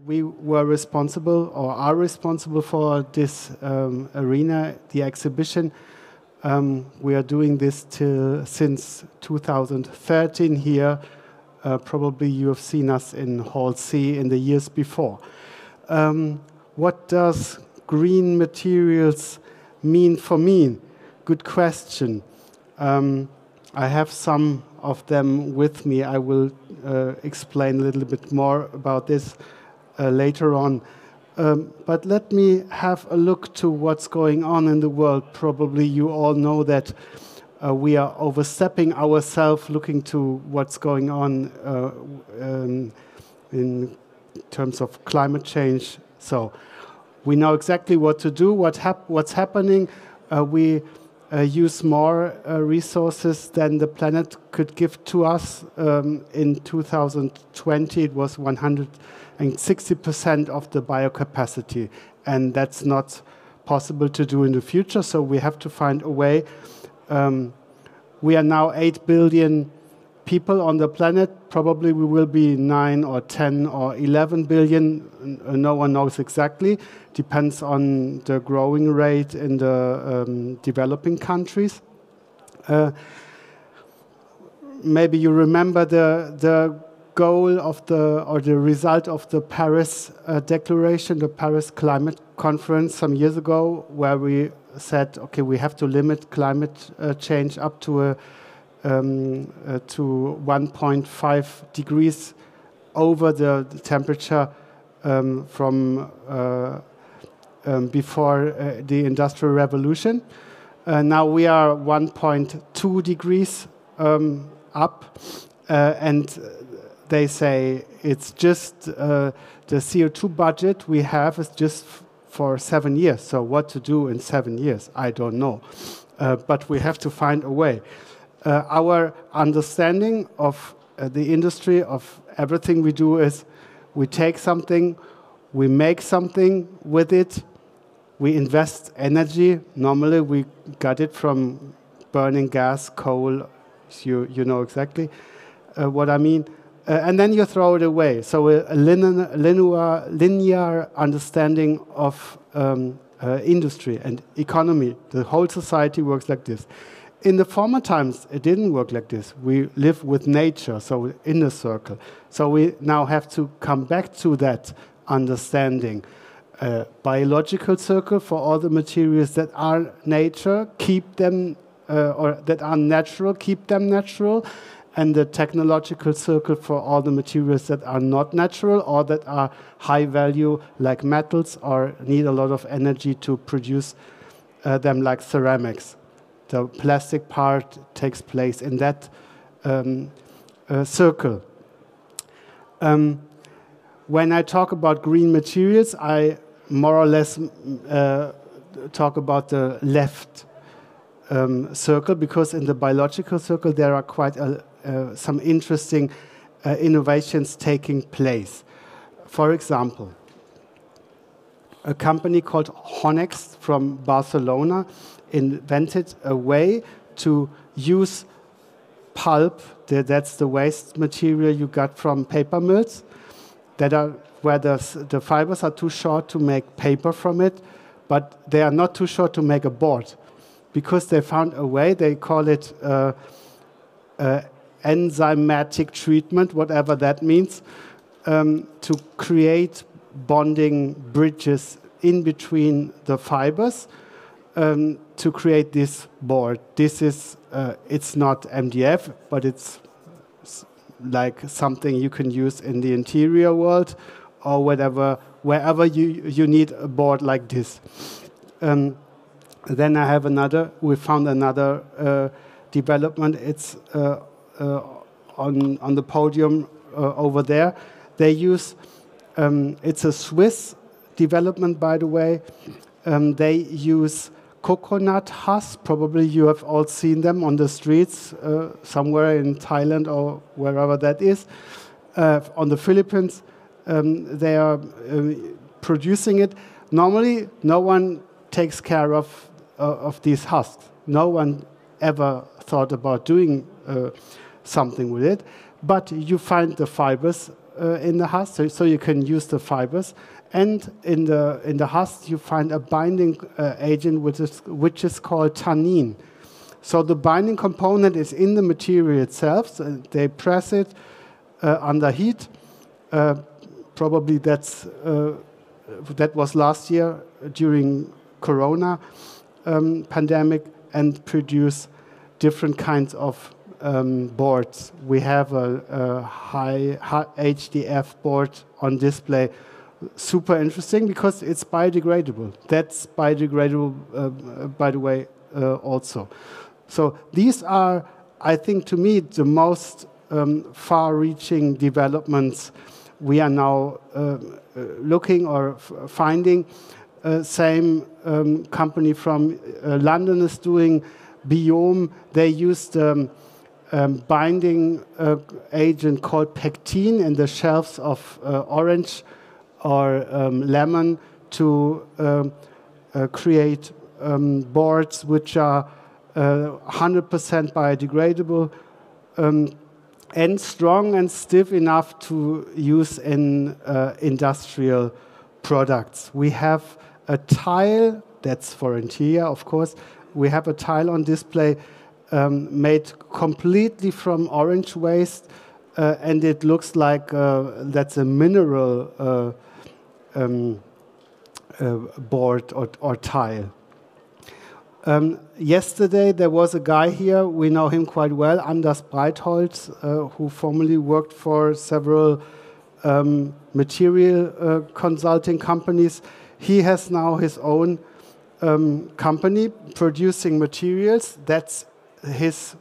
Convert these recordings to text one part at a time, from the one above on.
We were responsible or are responsible for this arena, the exhibition. We are doing this since 2013 here. Probably you have seen us in Hall C in the years before. What does green materials mean for me? Good question. I have some of them with me. I will explain a little bit more about this later on. But let me have a look to what's going on in the world. Probably you all know that we are overstepping ourselves looking to what's going on in terms of climate change. So we know exactly what to do, what's happening. We use more resources than the planet could give to us. In 2020, it was 160% of the biocapacity, and that's not possible to do in the future, so we have to find a way. We are now 8 billion people on the planet. Probably we will be 9 or 10 or 11 billion. No one knows exactly. Depends on the growing rate in the developing countries. Maybe you remember the goal of the result of the Paris Declaration, the Paris Climate Conference some years ago, where we said, okay, we have to limit climate change up to 1.5 degrees over the temperature from before the Industrial Revolution. Now we are 1.2 degrees up, and they say it's just the CO2 budget we have is just for 7 years. So what to do in 7 years, I don't know. But we have to find a way. Our understanding of the industry, of everything we do, is we take something, we make something with it, we invest energy. Normally we got it from burning gas, coal, you know exactly what I mean. And then you throw it away. So a linear understanding of industry and economy. The whole society works like this. In the former times, it didn't work like this. We live with nature, so in a circle. So we now have to come back to that understanding. Biological circle for all the materials that are nature, keep them, or that are natural, keep them natural. And the technological circle for all the materials that are not natural or that are high value, like metals, or need a lot of energy to produce them, like ceramics. The plastic part takes place in that circle. When I talk about green materials, I more or less talk about the left circle, because in the biological circle there are quite some interesting innovations taking place. For example, a company called Honex from Barcelona invented a way to use pulp, that's the waste material you got from paper mills, that are where the fibers are too short to make paper from it, but they are not too short to make a board. Because they found a way, they call it enzymatic treatment, whatever that means, to create bonding bridges in between the fibers to create this board. This is, it's not MDF, but it's like something you can use in the interior world or whatever, wherever you need a board like this. Then I have we found another development. It's on the podium over there. They use, it's a Swiss development, by the way. They use coconut husks. Probably you have all seen them on the streets somewhere in Thailand or wherever that is. On the Philippines, they are producing it. Normally, no one takes care of these husks. No one ever thought about doing something with it. But you find the fibers in the husk, so you can use the fibers. And in the husk, you find a binding agent which is called tannin. So the binding component is in the material itself. So they press it under heat. Probably that was last year during Corona pandemic, and produce different kinds of boards. We have a high HDF board on display. Super interesting because it's biodegradable. That's biodegradable, by the way, also. So these are, I think, to me, the most far-reaching developments we are now looking or finding. Same company from London is doing Biome. They use the binding agent called pectin in the shells of orange or lemon to create boards which are 100% biodegradable and strong and stiff enough to use in industrial products. We have a tile, that's for interior, of course. We have a tile on display made completely from orange waste, and it looks like that's a mineral board or tile. Yesterday, there was a guy here, we know him quite well, Anders Breitholz, who formerly worked for several material consulting companies. He has now his own company producing materials. That's his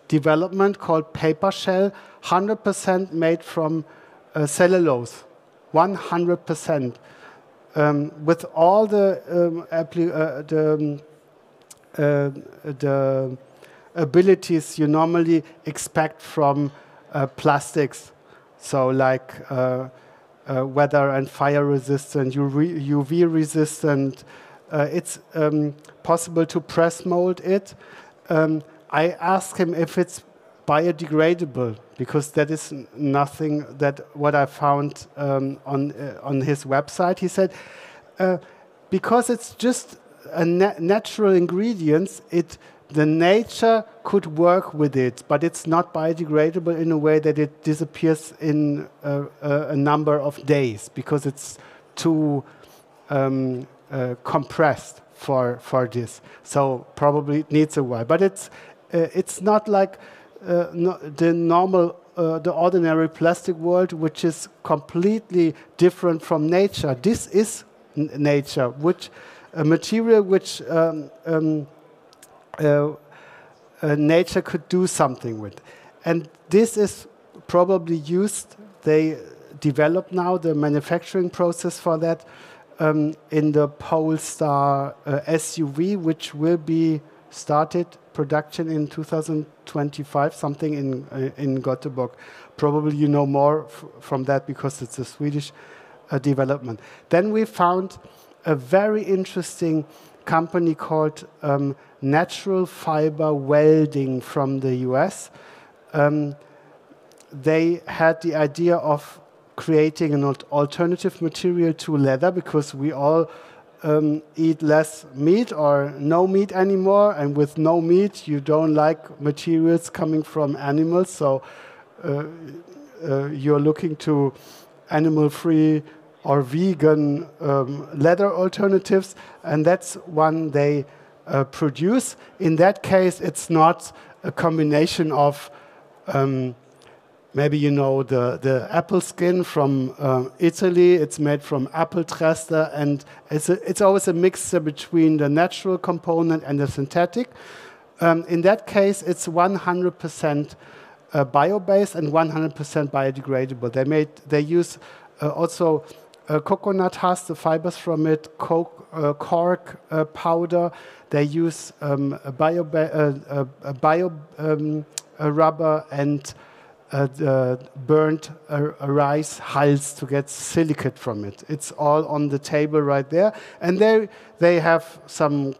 development called Paper Shell, 100% made from cellulose, 100%. With all the abilities you normally expect from plastics, so like weather and fire resistant, UV resistant. It's possible to press mold it. I asked him if it's biodegradable, because that is nothing that what I found on his website. He said, because it's just a natural ingredients, the nature could work with it, but it's not biodegradable in a way that it disappears in a number of days, because it's too compressed for this. So probably it needs a while, but it's not like the normal, the ordinary plastic world, which is completely different from nature. This is nature, which a material which nature could do something with. And this is probably used, they develop now the manufacturing process for that in the Polestar SUV, which will be started production in 2025, something in Göteborg. Probably you know more from that because it's a Swedish development. Then we found a very interesting company called Natural Fiber Welding from the US. They had the idea of creating an alternative material to leather, because we all eat less meat or no meat anymore, and with no meat you don't like materials coming from animals, so you're looking to animal-free or vegan leather alternatives, and that's one they produce. In that case, it's not a combination of maybe you know the apple skin from Italy. It's made from apple trester, and it's always a mixture between the natural component and the synthetic. In that case, it's 100% bio-based and 100% biodegradable. They use also coconut husk, the fibers from it, cork powder. They use a bio rubber and burnt rice hulls to get silicate from it. It's all on the table right there. And they have some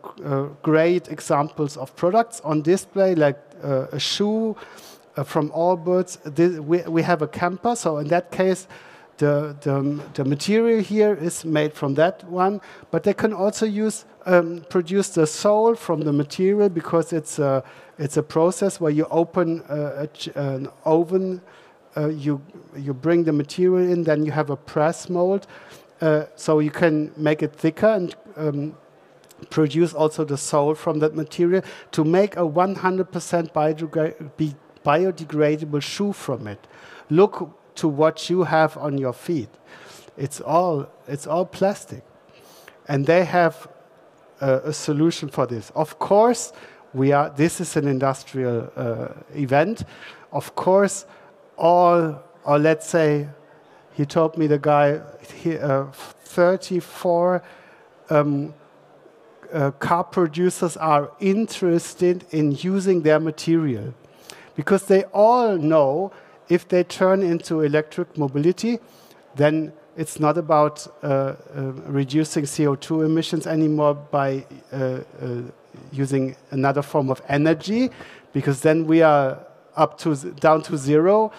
great examples of products on display, like a shoe, from all birds. We have a camper, so in that case, the material here is made from that one, but they can also produce the sole from the material, because it's a process where you open an oven, you bring the material in, then you have a press mold, so you can make it thicker and produce also the sole from that material to make a 100% biodegradable shoe from it. Look to what you have on your feet. It's all plastic. And they have a solution for this. Of course, this is an industrial event. Of course, or let's say, he told me the guy, 34 car producers are interested in using their material, because they all know if they turn into electric mobility, then it's not about reducing CO2 emissions anymore by using another form of energy, because then we are down to zero.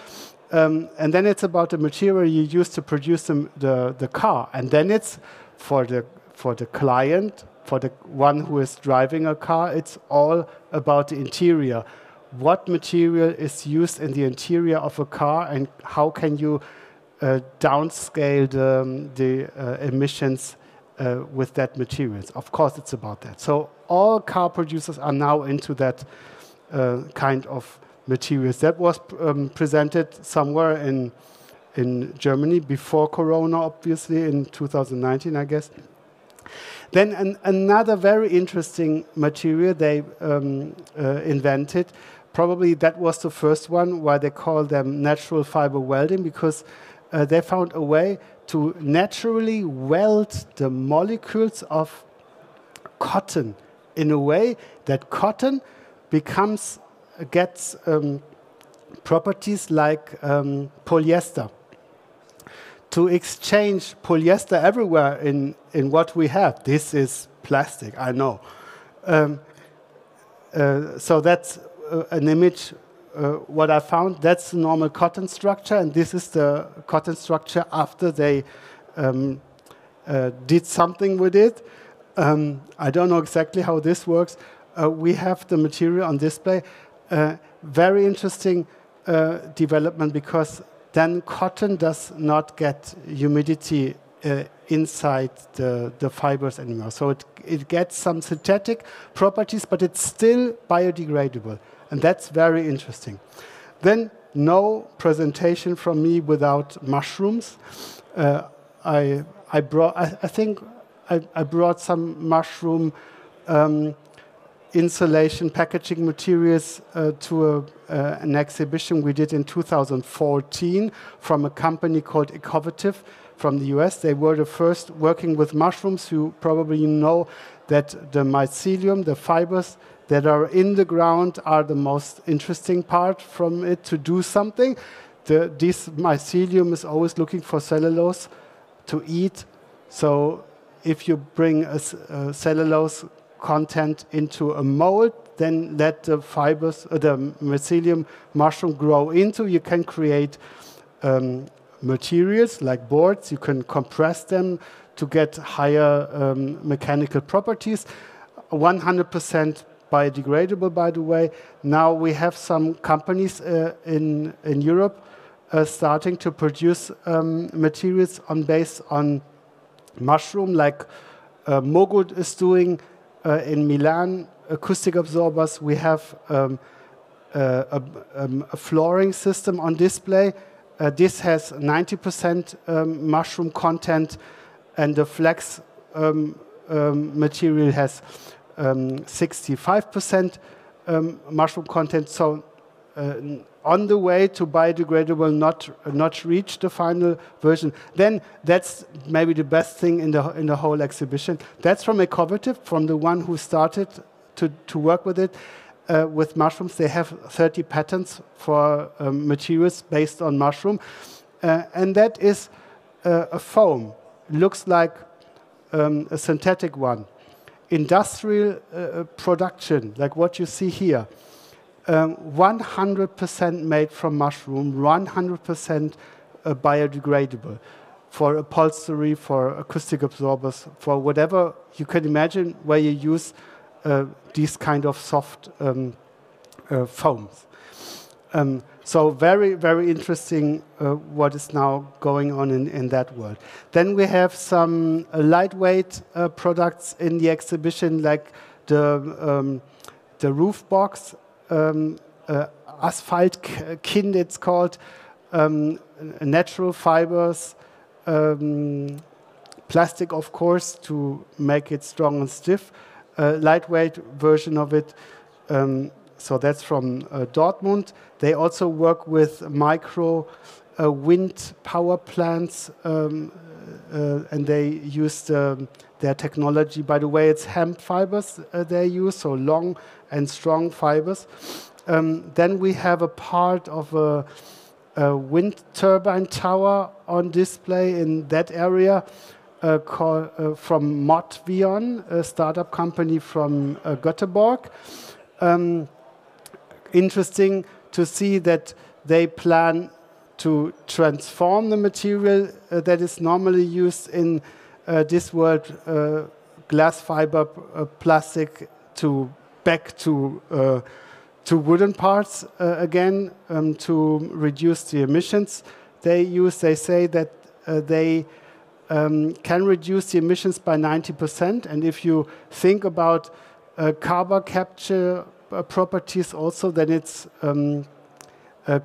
And then it's about the material you use to produce the car. And then it's for the client, for the one who is driving a car, it's all about the interior. What material is used in the interior of a car, and how can you downscale the emissions with that materials? Of course, it's about that. So all car producers are now into that kind of materials. That was presented somewhere in Germany before Corona, obviously, in 2019, I guess. Then another very interesting material they invented, probably that was the first one, why they call them natural fiber welding, because they found a way to naturally weld the molecules of cotton in a way that cotton gets properties like polyester. To exchange polyester everywhere in what we have. This is plastic, I know. So that's an image, what I found. That's the normal cotton structure, and this is the cotton structure after they did something with it. I don't know exactly how this works. We have the material on display. Very interesting development, because then cotton does not get humidity inside the fibers anymore. So it gets some synthetic properties, but it's still biodegradable. And that's very interesting. Then no presentation from me without mushrooms. I think I brought some mushroom insulation packaging materials to an exhibition we did in 2014 from a company called Automotive from the US. They were the first working with mushrooms. You probably know that the mycelium, the fibers that are in the ground, are the most interesting part from it to do something. This mycelium is always looking for cellulose to eat. So if you bring a cellulose content into a mold, then let the fibers, the mycelium mushroom grow into. You can create materials like boards. You can compress them to get higher mechanical properties. 100% biodegradable, by the way. Now we have some companies in Europe starting to produce materials based on mushroom, like Mogul is doing in Milan, acoustic absorbers. We have a flooring system on display. This has 90% mushroom content, and the flex material has 65% mushroom content. So on the way to biodegradable, not reach the final version. Then that's maybe the best thing in the whole exhibition. That's from Automotive, from the one who started to work with it with mushrooms. They have 30 patents for materials based on mushroom, and that is a foam. Looks like a synthetic one. Industrial production, like what you see here. 100% made from mushroom, 100% biodegradable for upholstery, for acoustic absorbers, for whatever you can imagine where you use these kind of soft foams. So very, very interesting what is now going on in that world. Then we have some lightweight products in the exhibition, like the roof box, asphalt kind it's called, natural fibers, plastic of course to make it strong and stiff, lightweight version of it. So that's from Dortmund. They also work with micro wind power plants, and they use their technology. By the way, it's hemp fibers they use, so long and strong fibers. Then we have a part of a wind turbine tower on display in that area from Motvion, a startup company from Göteborg. Interesting to see that they plan to transform the material that is normally used in this world, glass fiber, plastic, back to wooden parts again to reduce the emissions they use. They say that they can reduce the emissions by 90%, and if you think about carbon capture properties also, then it's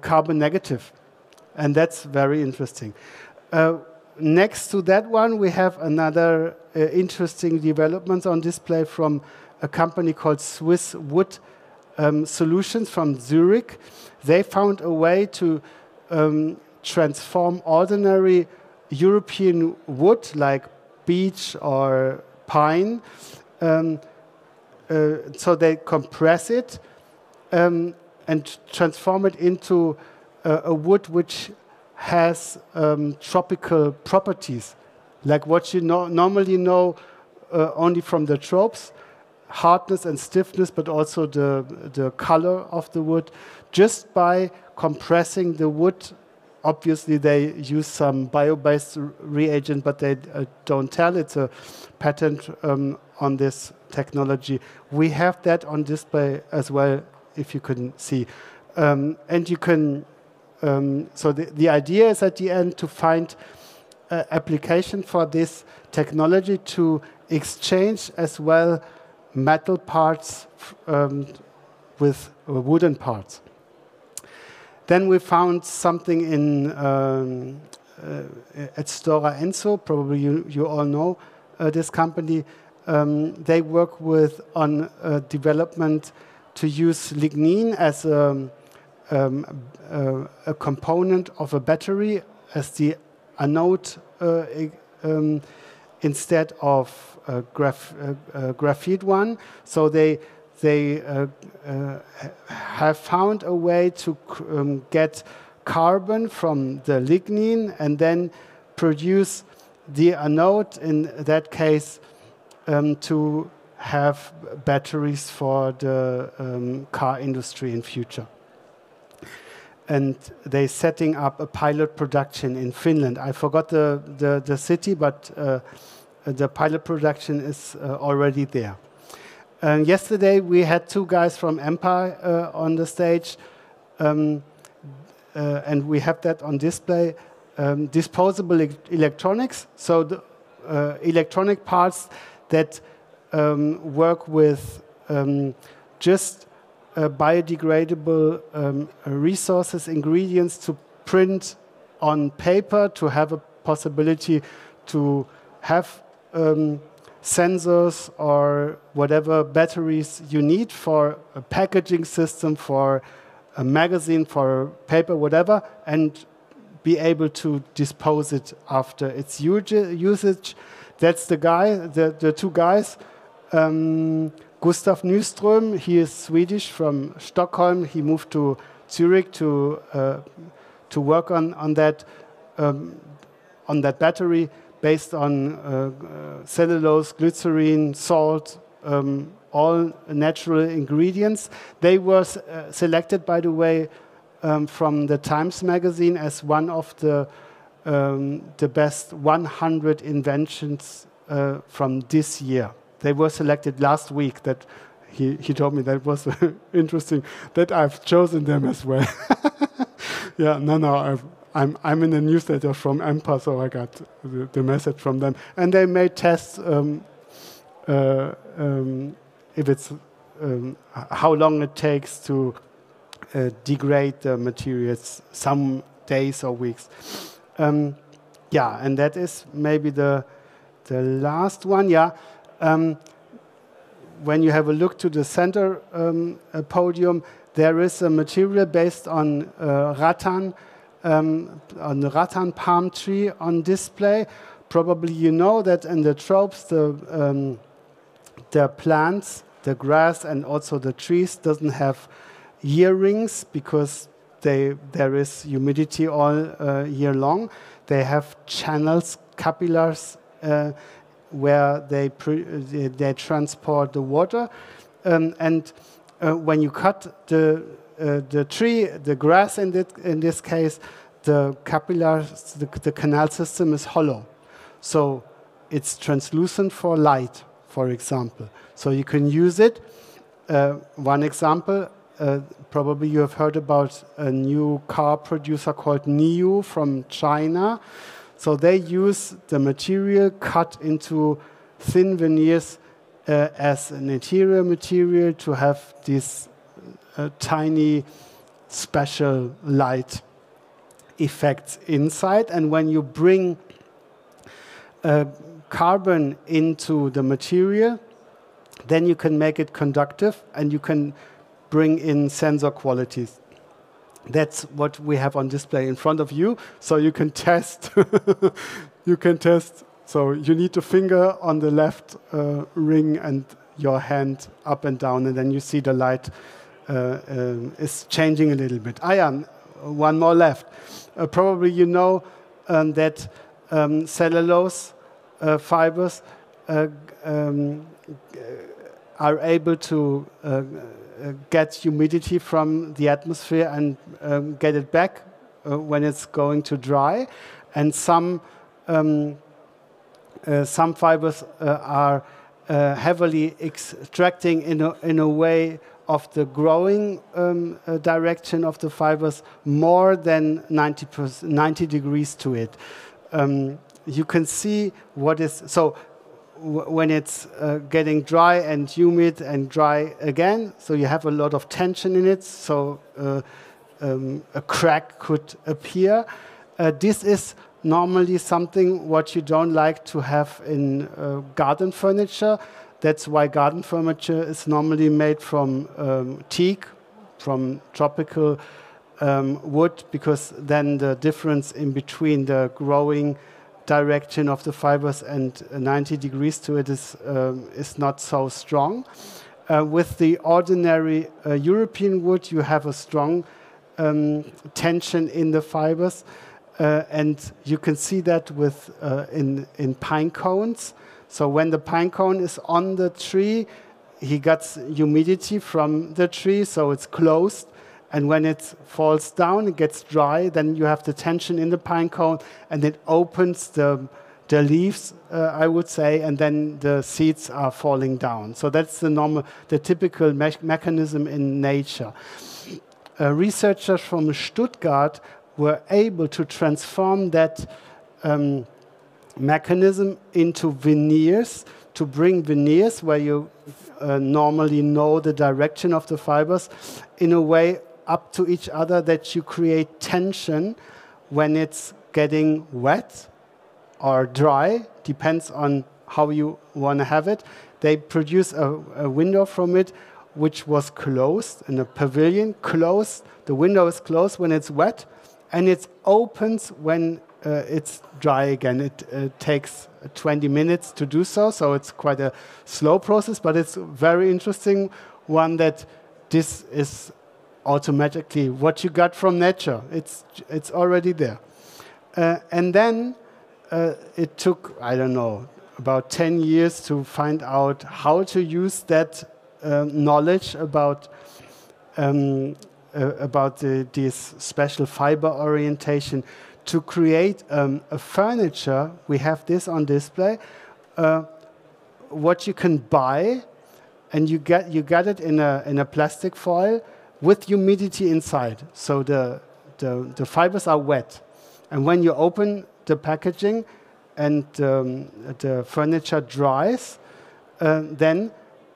carbon negative, and that's very interesting. Next to that one, we have another interesting development on display from a company called Swiss Wood Solutions from Zurich. They found a way to transform ordinary European wood like beech or pine. So they compress it and transform it into a wood which has tropical properties, like what you normally know only from the tropes, hardness and stiffness, but also the color of the wood. Just by compressing the wood, obviously they use some bio-based reagent, but they don't tell. It's a patent on this technology. We have that on display as well, if you can see. And you can, so the idea is at the end to find application for this technology to exchange as well metal parts with wooden parts. Then we found something in at Stora Enso. Probably you all know this company. They work on development to use lignin as a component of a battery as the anode instead of graphite one. So they have found a way to get carbon from the lignin and then produce the anode, in that case, to have batteries for the car industry in future. And they're setting up a pilot production in Finland. I forgot the city, but the pilot production is already there. Yesterday we had two guys from Empire on the stage, and we have that on display. Disposable electronics, so the electronic parts that work with just biodegradable resources, ingredients to print on paper, to have a possibility to have sensors or whatever batteries you need for a packaging system, for a magazine, for paper, whatever, and be able to dispose it after its usage. That's the guy, the two guys. Gustav Nyström, he is Swedish from Stockholm. He moved to Zurich to work on that battery based on cellulose, glycerine, salt, all natural ingredients. They were selected, by the way, from the Times magazine as one of the best 100 inventions from this year. They were selected last week. That he told me that was interesting that I've chosen them as well. Yeah, no, I'm in a newsletter from EMPA, so I got the message from them, and they made tests if it's how long it takes to degrade the materials, some days or weeks. Yeah, and that is maybe the last one. Yeah, when you have a look to the center podium, there is a material based on rattan, on the rattan palm tree on display. Probably you know that in the tropes, the plants, the grass, and also the trees doesn't have year rings because there is humidity all year long. They have channels, capillaries, where they transport the water. And when you cut the tree, the grass in this case, the capillaries, the canal system is hollow. So it's translucent for light, for example. So you can use it. One example, probably you have heard about a new car producer called NIO from China. So they use the material cut into thin veneers as an interior material to have this tiny special light effects inside. And when you bring carbon into the material, then you can make it conductive and you can bring in sensor qualities. That's what we have on display in front of you, so you can test. You can test. So you need the finger on the left ring and your hand up and down, and then you see the light is changing a little bit. One more left. Probably you know that cellulose fibers are able to get humidity from the atmosphere and get it back when it's going to dry. And some fibers are heavily extracting in a way of the growing direction of the fibers more than 90 degrees to it. You can see what is so. When it's getting dry and humid and dry again, so you have a lot of tension in it, so a crack could appear. This is normally something what you don't like to have in garden furniture. That's why garden furniture is normally made from teak, from tropical wood, because then the difference in between the growing direction of the fibers and 90 degrees to it is not so strong. With the ordinary European wood, you have a strong tension in the fibers, and you can see that with in pine cones. So when the pine cone is on the tree, he gets humidity from the tree, so it's closed. And when it falls down, it gets dry, then you have the tension in the pine cone, and it opens the leaves, I would say, and then the seeds are falling down. So that's the typical mechanism in nature. Researchers from Stuttgart were able to transform that mechanism into veneers, to bring veneers where you normally know the direction of the fibers in a way up to each other that you create tension when it's getting wet or dry, depends on how you want to have it. They produce a window from it which was closed, in a pavilion, closed. The window is closed when it's wet, and it opens when it's dry again. It takes 20 minutes to do so, so it's quite a slow process, but it's very interesting one that this is automatically what you got from nature. It's already there. And then it took, I don't know, about 10 years to find out how to use that knowledge about this special fiber orientation to create a furniture. We have this on display. What you can buy, and you get it in a plastic foil with humidity inside. So the fibers are wet, and when you open the packaging and the furniture dries, then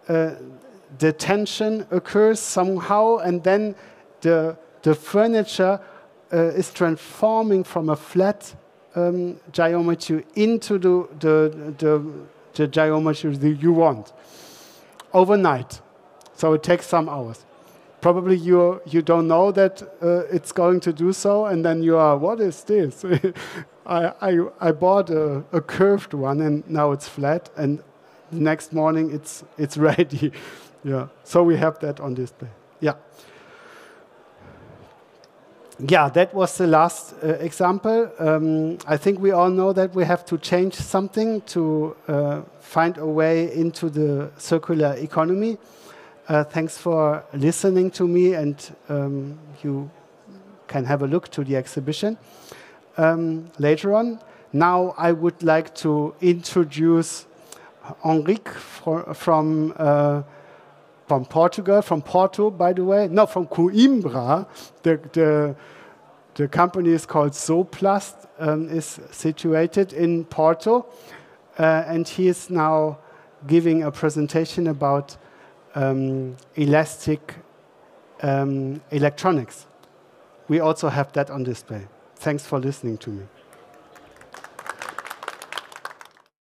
the tension occurs somehow, and then the furniture is transforming from a flat geometry into the geometry that you want overnight. So it takes some hours. Probably you don't know that it's going to do so, and then you are, what is this? I bought a curved one, and now it's flat, and the next morning it's ready. Yeah. So we have that on display. Yeah. Yeah, that was the last example. I think we all know that we have to change something to find a way into the circular economy. Thanks for listening to me, and you can have a look to the exhibition later on. Now I would like to introduce Henrique from Portugal, from Porto, by the way. No, from Coimbra. The company is called Soplast, is situated in Porto, and he is now giving a presentation about elastic electronics. We also have that on display. Thanks for listening to me.